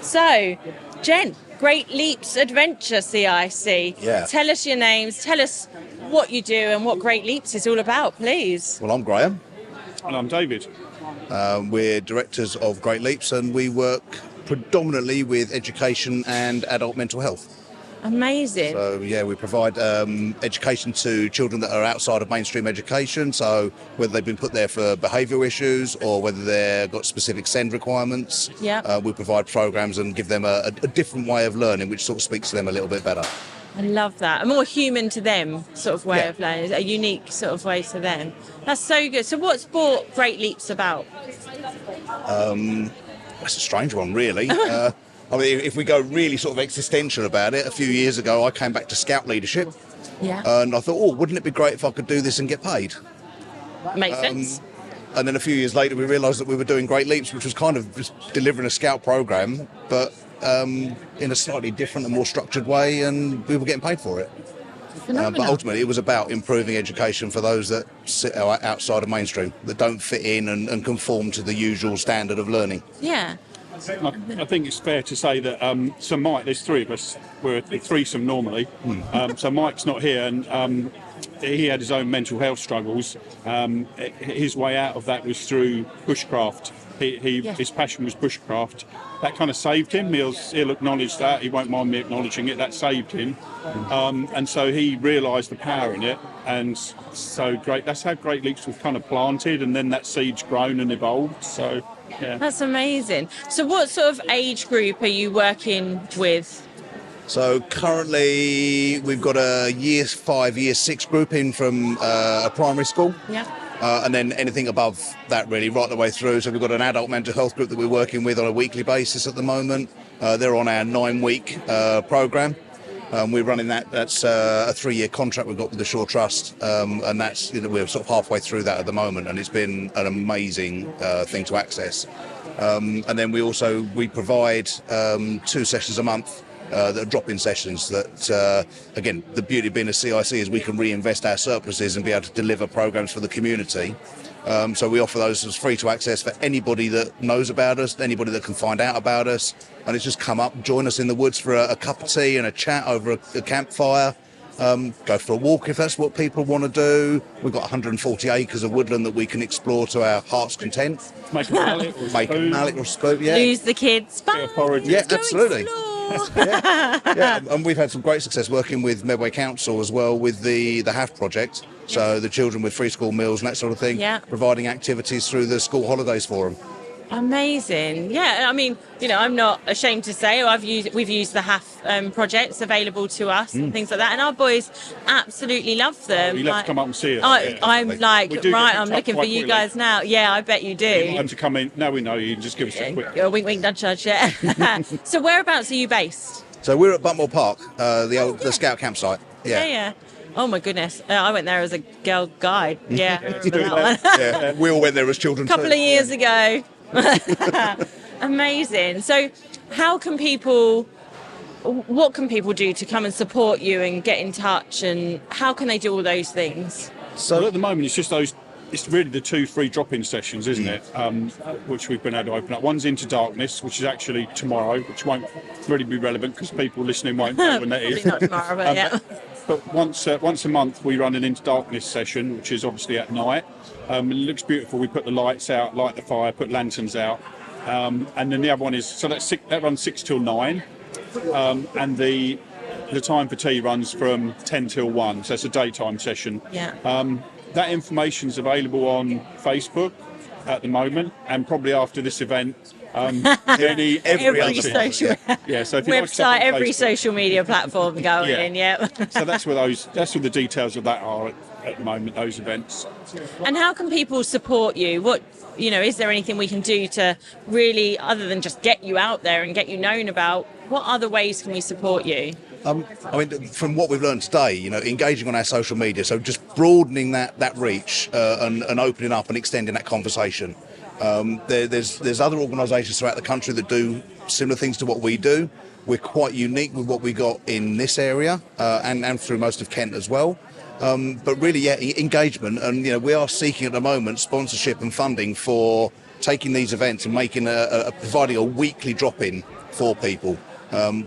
So, Jen, Great Leaps Adventure CIC. Yeah. Tell us your names, tell us what you do and what Great Leaps is all about, please. Well, I'm Graham. And I'm David. We're directors of Great Leaps, and we work predominantly with education and adult mental health. Amazing. So, yeah, we provide education to children that are outside of mainstream education. So whether they've been put there for behavioural issues or whether they've got specific SEND requirements, we provide programs and give them a different way of learning, which sort of speaks to them a little bit better. I love that. A more human to them sort of way of learning, a unique sort of way to them. That's so good. So what's brought Great Leaps about? That's a strange one, really. I mean, if we go really sort of existential about it, a few years ago I came back to Scout leadership. Yeah. And I thought, wouldn't it be great if I could do this and get paid? Makes sense. And then a few years later we realised that we were doing Great Leaps, which was kind of just delivering a Scout programme, but in a slightly different and more structured way, and we were getting paid for it. But ultimately it was about improving education for those that sit outside of mainstream, that don't fit in and conform to the usual standard of learning. Yeah. I think it's fair to say that so Mike, there's three of us, we're a threesome normally, so Mike's not here, and he had his own mental health struggles. His way out of that was through bushcraft. His passion was bushcraft. That kind of saved him. He'll acknowledge that. He won't mind me acknowledging it. That saved him. And so he realised the power in it. And so that's how Great Leaps was kind of planted, and then that seed's grown and evolved. So, yeah. That's amazing. So what sort of age group are you working with? So currently we've got a year 5, year 6 group in from a primary school. Yeah. And then anything above that, really, right the way through. So we've got an adult mental health group that we're working with on a weekly basis at the moment. They're on our 9-week programme. We're running that. That's a 3-year contract we've got with the Shore Trust, and that's we're sort of halfway through that at the moment, and it's been an amazing thing to access. And then we provide 2 sessions a month. That are drop-in sessions that, again, the beauty of being a CIC is we can reinvest our surpluses and be able to deliver programs for the community. So we offer those as free to access for anybody that knows about us, anybody that can find out about us. And it's just come up, join us in the woods for a cup of tea and a chat over a campfire. Go for a walk if that's what people want to do. We've got 140 acres of woodland that we can explore to our heart's content. Make a mallet or a spoon. Yeah. Lose the kids. Yeah, absolutely. Yeah, and we've had some great success working with Medway Council as well with the HAF project. So the children with free school meals and that sort of thing, providing activities through the school holidays for them. Amazing. Yeah, I mean, I'm not ashamed to say we've used the HAF projects available to us and things like that, and our boys absolutely love them. You'll have to come up and see it. I'm like, right, I'm looking for you guys now. Yeah, I bet you do. You might have to come in. No, we know you. Just give us a quick. Wink, wink, nudge, nudge. Yeah. So whereabouts are you based? So we're at Buntmore Park, the Scout campsite. Yeah. Oh my goodness! I went there as a girl guide. Yeah, I remember that one. Yeah, we all went there as children. A couple of years ago. Amazing. So what can people do to come and support you and get in touch, and how can they do all those things? So at the moment it's really the 2 free drop-in sessions, isn't it, which we've been able to open up. One's Into Darkness, which is actually tomorrow, which won't really be relevant because people listening won't know when that is. Probably not tomorrow, but yeah. But once a month we run an Into Darkness session, which is obviously at night. It looks beautiful. We put the lights out, light the fire, put lanterns out, and then the other one is that runs 6 till 9, and the time for tea runs from 10 till 1. So it's a daytime session. Yeah. That information's available on Facebook at the moment, and probably after this event. Every social so if you website, every social media platform going. Yeah. So that's where the details of that are at the moment. Those events. And how can people support you? What is there anything we can do to really, other than just get you out there and get you known about? What other ways can we support you? I mean, from what we've learned today, engaging on our social media, so just broadening that reach and opening up and extending that conversation. There's other organisations throughout the country that do similar things to what we do. We're quite unique with what we got in this area and through most of Kent as well. But really, engagement, and we are seeking at the moment sponsorship and funding for taking these events and making providing a weekly drop-in for people.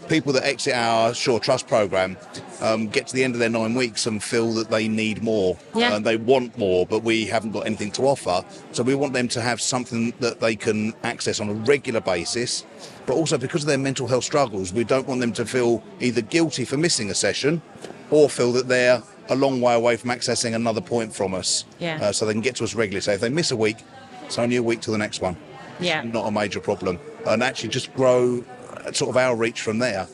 People that exit our Sure Trust program get to the end of their 9 weeks and feel that they need more and they want more, but we haven't got anything to offer. So we want them to have something that they can access on a regular basis, but also because of their mental health struggles, we don't want them to feel either guilty for missing a session or feel that they're a long way away from accessing another point from us. So they can get to us regularly. So if they miss a week, it's only a week till the next one. Not a major problem. And actually just grow sort of our reach from there.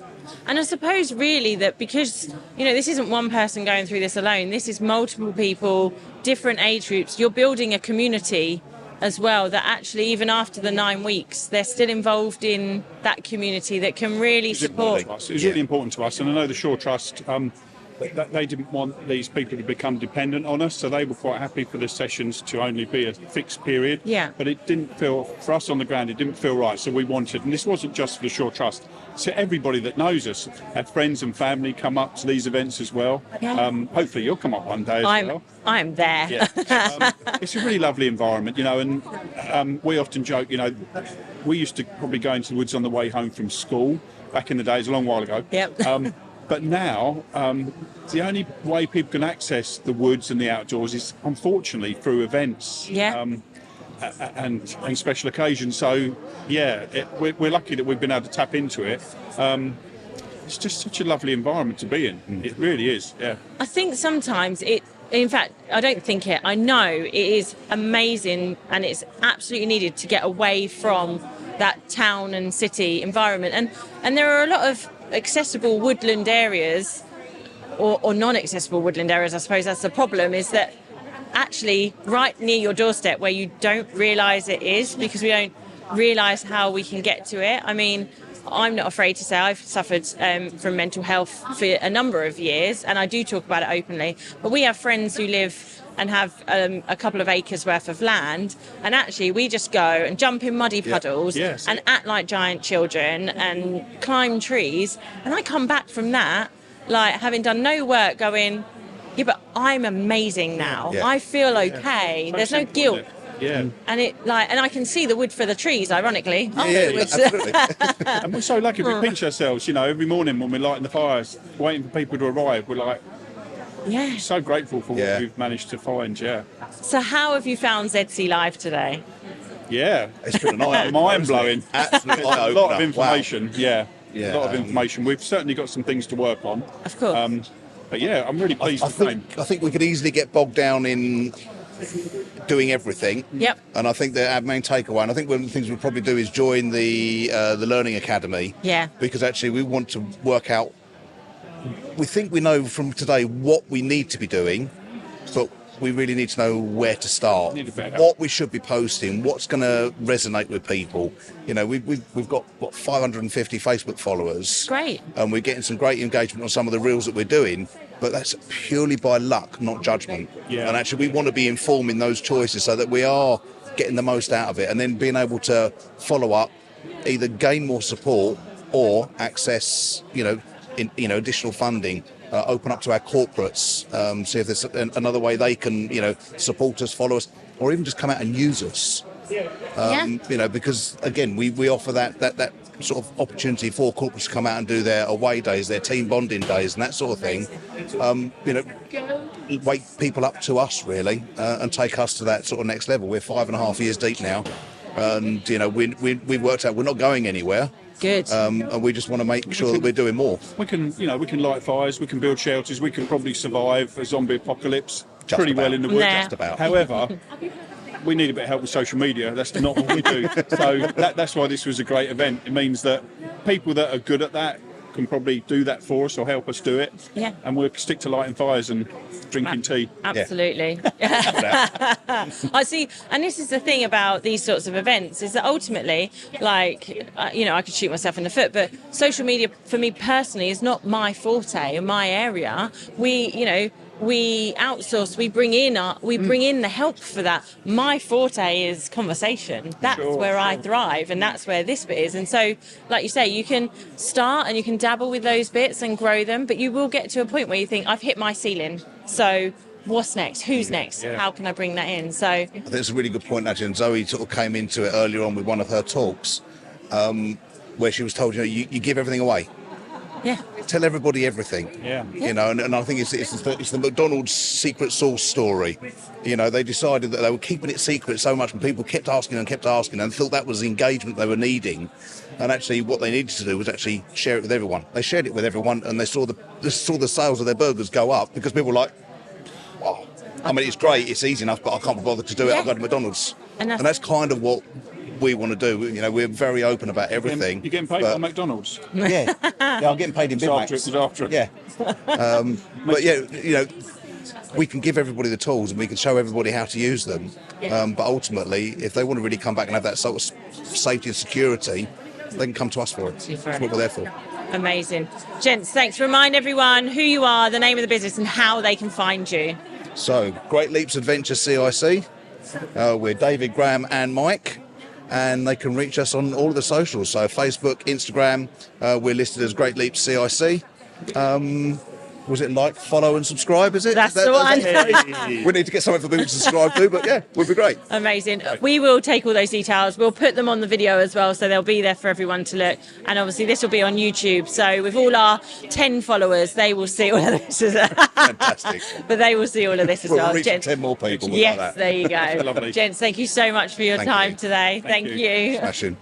And I suppose really that because, you know, this isn't one person going through this alone, this is multiple people, different age groups, you're building a community as well that actually even after the 9 weeks, they're still involved in that community that can really support. It was really important to us, and I know the Sure Trust, they didn't want these people to become dependent on us, so they were quite happy for the sessions to only be a fixed period. But it didn't feel, for us on the ground, it didn't feel right, so we wanted, and this wasn't just for the Sure Trust, so everybody that knows us, our friends and family come up to these events as well. Hopefully you'll come up one day as well. I'm there. It's a really lovely environment, you know, and we often joke, you know, we used to probably go into the woods on the way home from school back in the days, a long while ago. But now, the only way people can access the woods and the outdoors is, unfortunately, through events and special occasions. So, we're lucky that we've been able to tap into it. It's just such a lovely environment to be in. It really is, I think sometimes in fact, I don't think it, I know it is amazing and it's absolutely needed to get away from that town and city environment. And there are a lot of accessible woodland areas or non-accessible woodland areas. I suppose that's the problem, is that actually right near your doorstep where you don't realise it is, because we don't realise how we can get to it. I mean, I'm not afraid to say I've suffered from mental health for a number of years, and I do talk about it openly, but we have friends who live and have a couple of acres worth of land, and actually we just go and jump in muddy puddles and act like giant children and climb trees, and I come back from that like having done no work going, but I'm amazing now. I feel okay. There's no guilt. And I can see the wood for the trees, ironically. Absolutely. And we're so lucky, we pinch ourselves, you know, every morning when we're lighting the fires, waiting for people to arrive, we're like, so grateful for what we've managed to find. So how have you found ZC Live today? It's been mind blowing. Absolutely. A lot of information. A lot of information. We've certainly got some things to work on. Of course. But I'm really pleased. I think we could easily get bogged down in doing everything. And I think that our main takeaway, and I think one of the things we'll probably do is join the Learning Academy. Because actually we want to work out, we think we know from today what we need to be doing, but we really need to know where to start, what we should be posting, what's going to resonate with people. You know, we've got 550 Facebook followers. Great. And we're getting some great engagement on some of the reels that we're doing, but that's purely by luck, not judgment. And actually we want to be informing those choices so that we are getting the most out of it, and then being able to follow up, either gain more support or access, additional funding, open up to our corporates, see if there's another way they can, support us, follow us, or even just come out and use us. Because again, we offer that sort of opportunity for corporates to come out and do their away days, their team bonding days, and that sort of thing. Wake people up to us really, and take us to that sort of next level. We're 5.5 years deep now, and we worked out we're not going anywhere. Good. And we just want to make sure that we're doing more. We can light fires, we can build shelters, we can probably survive a zombie apocalypse pretty well in the woods. Just about. However, we need a bit of help with social media. That's not what we do. So that's why this was a great event. It means that people that are good at that can probably do that for us or help us do it. And we'll stick to lighting fires and drinking tea. Absolutely. I see, and this is the thing about these sorts of events, is that ultimately, I could shoot myself in the foot, but social media for me personally is not my forte in my area. We outsource, we bring in the help for that. My forte is conversation. That's where I thrive, and that's where this bit is. And so, like you say, you can start and you can dabble with those bits and grow them, but you will get to a point where you think, I've hit my ceiling. So what's next? Who's next? How can I bring that in? So I think it's a really good point, actually. And Zoe sort of came into it earlier on with one of her talks. where she was told, you give everything away. Yeah. Tell everybody everything. Yeah. You know, and I think it's the McDonald's secret sauce story. You know, they decided that they were keeping it secret so much, and people kept asking and thought that was the engagement they were needing. And actually, what they needed to do was actually share it with everyone. They shared it with everyone, and they saw the sales of their burgers go up because people were like, "Wow, I mean, it's great, it's easy enough, but I can't be bothered to do it. I'll go to McDonald's." And that's kind of what we want to do. You know, we're very open about everything. You're getting paid by McDonald's. Yeah, I'm getting paid in Big Macs. After it. Yeah, but yeah, you know, we can give everybody the tools and we can show everybody how to use them. But ultimately, if they want to really come back and have that sort of safety and security, they can come to us for it. That's what we're there for. Amazing. Gents, thanks. Remind everyone who you are, the name of the business, and how they can find you. So, Great Leaps Adventure CIC. We're David, Graham and Mike, and they can reach us on all of the socials. So Facebook, Instagram, we're listed as Great Leaps CIC. Was it like, follow and subscribe, is it? That's the one. We need to get something for people to subscribe to, but yeah, would be great. Amazing. We will take all those details. We'll put them on the video as well, so they'll be there for everyone to look. And obviously this will be on YouTube. So with all our 10 followers, they will see all of this. Fantastic. But they will see all of this as well. We'll reach 10 more people. Yes, like that. there you go. Lovely. Gents, thank you so much for your time today. Thank you. Smashing.